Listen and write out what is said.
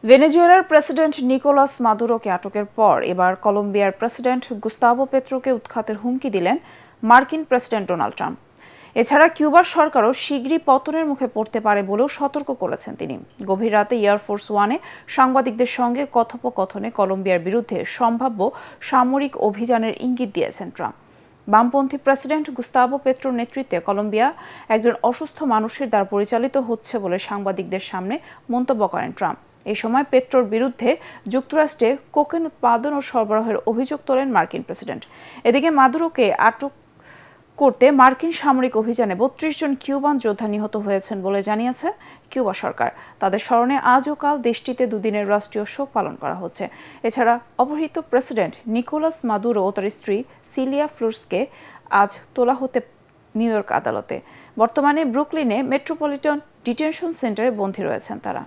ভেনেজুয়েলার president Nicolas মাদুরোকে আটকের পর এবার কলম্বিয়ার প্রেসিডেন্ট গুস্তাভো পেত্রোকে উৎখাতের হুমকি দিলেন মার্কিন প্রেসিডেন্ট ডোনাল্ড ট্রাম্প। এছাড়া কিউবার সরকারও শীঘ্রই পতনের মুখে পড়তে পারে বলেও সতর্ক করেছেন তিনি। গভীর রাতে এয়ারফোর্স ওয়ানে সাংবাদিকদের সঙ্গে কথোপকথনে কলম্বিয়ার বিরুদ্ধে সম্ভাব্য সামরিক অভিযানের ইঙ্গিত দিয়েছেন ট্রাম্প। বামপন্থী প্রেসিডেন্ট গুস্তাভো পেত্রোর নেতৃত্বে কলম্বিয়া একজন অসুস্থ মানুষের দ্বারা পরিচালিত হচ্ছে বলে সাংবাদিকদের সামনে মন্তব্য করেন ট্রাম্প। এই সময় পেট্রোর বিরুদ্ধে যুক্তরাষ্ট্রে কোকেন উৎপাদন ও সরবরাহের অভিযোগ তোলেন মার্কিন প্রেসিডেন্ট। এদিকে মাদুরোকে আটক করতে মার্কিন সামরিক অভিযানে ৩২ জন কিউবান যোদ্ধা নিহত হয়েছেন বলে জানিয়েছে কিউবা সরকার। তাদের স্মরণে আজ ও কাল দেশটিতে দুদিনের রাষ্ট্রীয় শোক পালন করা হচ্ছে। এছাড়া অপহৃত প্রেসিডেন্ট নিকোলাস মাদুরো ও তার স্ত্রী সিলিয়া ফ্লোরেসকে আজ তোলা হতে নিউ ইয়র্ক আদালতে। বর্তমানে ব্রুকলিনে মেট্রোপলিটন ডিটেনশন সেন্টারে বন্দী রয়েছেন তারা।